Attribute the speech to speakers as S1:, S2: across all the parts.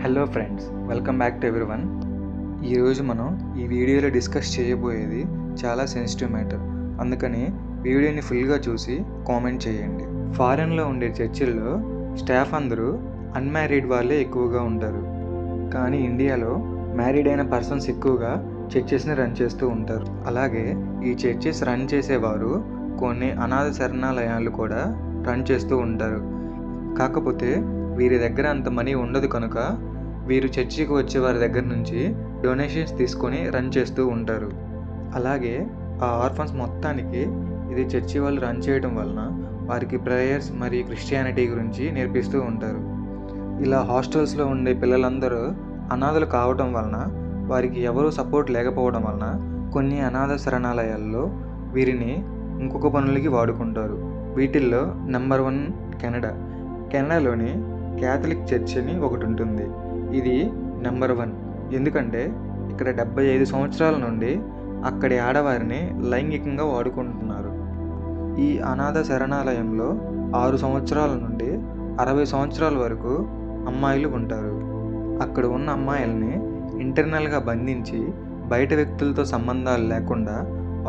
S1: Hello friends, welcome back to everyone. ఈరోజు మనం ఈ వీడియోలో డిస్కస్ చేయబోయేది చాలా సెన్సిటివ్ మ్యాటర్. అందుకని వీడియోని ఫుల్గా చూసి కామెంట్ చేయండి. ఫారెన్లో ఉండే చర్చిల్లో స్టాఫ్ అందరూ అన్మ్యారీడ్ వాళ్ళే ఎక్కువగా ఉంటారు. కానీ ఇండియాలో మ్యారీడ్ అయిన పర్సన్స్ ఎక్కువగా చర్చెస్ని రన్ చేస్తూ ఉంటారు. అలాగే ఈ చర్చెస్ రన్ చేసేవారు కొన్ని అనాథ శరణాలయాలు కూడా రన్ చేస్తూ ఉంటారు. కాకపోతే వీరి దగ్గర అంత మనీ ఉండదు కనుక వీరు చర్చికి వచ్చే వారి దగ్గర నుంచి డొనేషన్స్ తీసుకొని రన్ చేస్తూ ఉంటారు. అలాగే ఆ ఆర్ఫన్స్ మొత్తానికి ఇది చర్చి వాళ్ళు రన్ చేయడం వలన వారికి ప్రేయర్స్ మరియు క్రిస్టియానిటీ గురించి నేర్పిస్తూ ఉంటారు. ఇలా హాస్టల్స్లో ఉండే పిల్లలందరూ అనాథలు కావడం వలన వారికి ఎవరూ సపోర్ట్ లేకపోవడం వలన కొన్ని అనాథ శరణాలయాల్లో వీరిని ఇంకొక పనులకి వాడుకుంటారు. వీటిల్లో నెంబర్ 1 కెనడాలోని క్యాథలిక్ చర్చ్ అని ఒకటి ఉంటుంది. ఇది నెంబర్ 1 ఎందుకంటే ఇక్కడ 75 సంవత్సరాల నుండి అక్కడి ఆడవారిని లైంగికంగా వాడుకుంటున్నారు. ఈ అనాథ శరణాలయంలో 6 సంవత్సరాల నుండి 60 సంవత్సరాల వరకు అమ్మాయిలు ఉంటారు. అక్కడ ఉన్న అమ్మాయిల్ని ఇంటర్నల్గా బంధించి బయట వ్యక్తులతో సంబంధాలు లేకుండా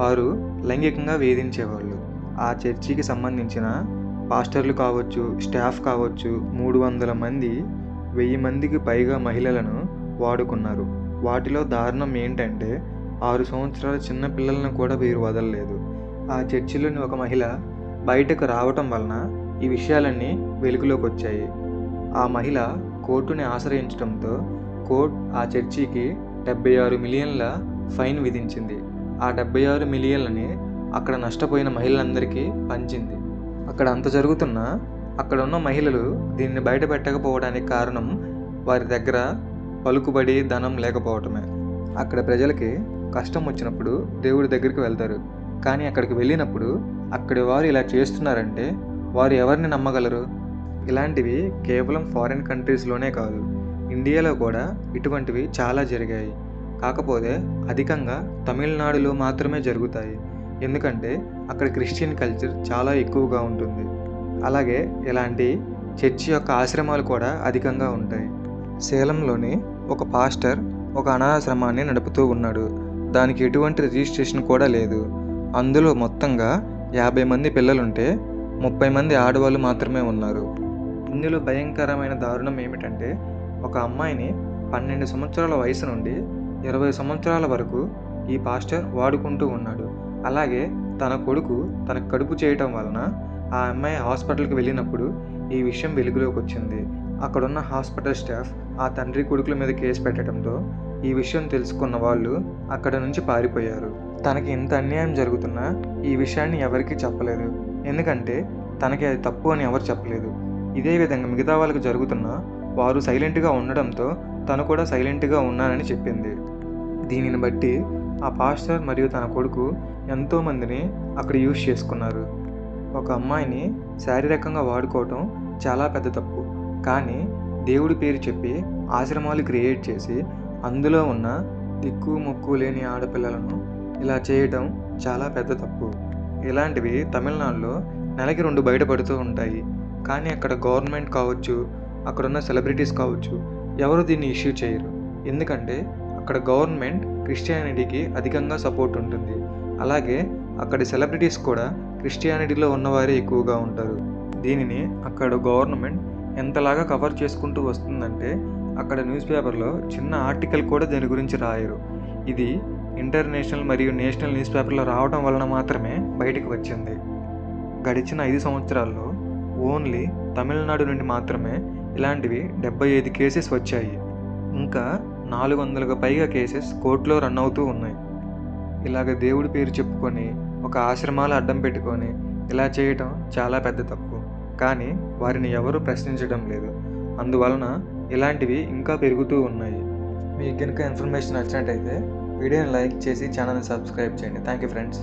S1: వారు లైంగికంగా వేధించేవాళ్ళు. ఆ చర్చికి సంబంధించిన పాస్టర్లు కావచ్చు, స్టాఫ్ కావచ్చు, 300 మంది 1000 మందికి పైగా మహిళలను వాడుకున్నారు. వాటిలో దారుణం ఏంటంటే 6 సంవత్సరాల చిన్న పిల్లలను కూడా వీరు వదలలేదు. ఆ చర్చిలోని ఒక మహిళ బయటకు రావటం వలన ఈ విషయాలన్నీ వెలుగులోకి వచ్చాయి. ఆ మహిళ కోర్టుని ఆశ్రయించడంతో కోర్టు ఆ చర్చికి 76 మిలియన్ల ఫైన్ విధించింది. ఆ 76 మిలియన్లని అక్కడ నష్టపోయిన మహిళలందరికీ పంచింది. అక్కడ అంత జరుగుతున్నా అక్కడ ఉన్న మహిళలు దీన్ని బయట పెట్టకపోవడానికి కారణం వారి దగ్గర పలుకుబడి, ధనం లేకపోవటమే. అక్కడ ప్రజలకి కష్టం వచ్చినప్పుడు దేవుడి దగ్గరికి వెళ్తారు. కానీ అక్కడికి వెళ్ళినప్పుడు అక్కడి వారు ఇలా చేస్తున్నారంటే వారు ఎవరిని నమ్మగలరు? ఇలాంటివి కేవలం ఫారిన్ కంట్రీస్లోనే కాదు, ఇండియాలో కూడా ఇటువంటివి చాలా జరిగాయి. కాకపోతే అధికంగా తమిళనాడులో మాత్రమే జరుగుతాయి. ఎందుకంటే అక్కడ క్రిస్టియన్ కల్చర్ చాలా ఎక్కువగా ఉంటుంది. అలాగే ఇలాంటి చర్చి యొక్క ఆశ్రమాలు కూడా అధికంగా ఉంటాయి. సేలంలోని ఒక పాస్టర్ ఒక అనాథాశ్రమాన్ని నడుపుతూ ఉన్నాడు. దానికి ఎటువంటి రిజిస్ట్రేషన్ కూడా లేదు. అందులో మొత్తంగా 50 మంది పిల్లలుంటే 30 మంది ఆడవాళ్ళు మాత్రమే ఉన్నారు. ఇందులో భయంకరమైన దారుణం ఏమిటంటే ఒక అమ్మాయిని 12 సంవత్సరాల వయసు నుండి 20 సంవత్సరాల వరకు ఈ పాస్టర్ వాడుకుంటూ ఉన్నాడు. అలాగే తన కొడుకు తనకు కడుపు చేయటం వలన ఆ అమ్మాయి హాస్పిటల్కి వెళ్ళినప్పుడు ఈ విషయం వెలుగులోకి వచ్చింది. అక్కడున్న హాస్పిటల్ స్టాఫ్ ఆ తండ్రి కొడుకుల మీద కేసు పెట్టడంతో ఈ విషయం తెలుసుకున్న వాళ్ళు అక్కడ నుంచి పారిపోయారు. తనకి ఇంత అన్యాయం జరుగుతున్నా ఈ విషయాన్ని ఎవరికీ చెప్పలేదు. ఎందుకంటే తనకి అది తప్పు అని ఎవరు చెప్పలేదు. ఇదే విధంగా మిగతా వాళ్ళకి జరుగుతున్నా వారు సైలెంట్గా ఉండడంతో తను కూడా సైలెంట్గా ఉన్నానని చెప్పింది. దీనిని బట్టి ఆ పాస్టర్ మరియు తన కొడుకు ఎంతోమందిని అక్కడ యూజ్ చేసుకున్నారు. ఒక అమ్మాయిని శారీరకంగా వాడుకోవటం చాలా పెద్ద తప్పు. కానీ దేవుడి పేరు చెప్పి ఆశ్రమాలు క్రియేట్ చేసి అందులో ఉన్న దిక్కు మొక్కు లేని ఆడపిల్లలను ఇలా చేయటం చాలా పెద్ద తప్పు. ఇలాంటివి తమిళనాడులో నెలకి 2 బయటపడుతూ ఉంటాయి. కానీ అక్కడ గవర్నమెంట్ కావచ్చు, అక్కడున్న సెలబ్రిటీస్ కావచ్చు, ఎవరు దీన్ని ఇష్యూ చేయరు. ఎందుకంటే అక్కడ గవర్నమెంట్ క్రిస్టియానిటీకి అధికంగా సపోర్ట్ ఉంటుంది. అలాగే అక్కడి సెలబ్రిటీస్ కూడా క్రిస్టియానిటీలో ఉన్నవారే ఎక్కువగా ఉంటారు. దీనిని అక్కడ గవర్నమెంట్ ఎంతలాగా కవర్ చేసుకుంటూ వస్తుందంటే అక్కడ న్యూస్ పేపర్లో చిన్న ఆర్టికల్ కూడా దీని గురించి రాయరు. ఇది ఇంటర్నేషనల్ మరియు నేషనల్ న్యూస్ పేపర్లో రావడం వలన మాత్రమే బయటకు వచ్చింది. గడిచిన 5 సంవత్సరాల్లో ఓన్లీ తమిళనాడు నుండి మాత్రమే ఇలాంటివి 75 కేసెస్ వచ్చాయి. ఇంకా 400కు పైగా కేసెస్ కోర్టులో రన్ అవుతూ ఉన్నాయి. ఇలాగ దేవుడి పేరు చెప్పుకొని ఒక ఆశ్రమాలు అడ్డం పెట్టుకొని ఇలా చేయటం చాలా పెద్ద తప్పు. కానీ వారిని ఎవరూ ప్రశ్నించడం లేదు. అందువలన ఇలాంటివి ఇంకా పెరుగుతూ ఉన్నాయి. మీకు కనుక ఇన్ఫర్మేషన్ నచ్చినట్టయితే వీడియోని లైక్ చేసి ఛానల్ని సబ్స్క్రైబ్ చేయండి. Thank you friends.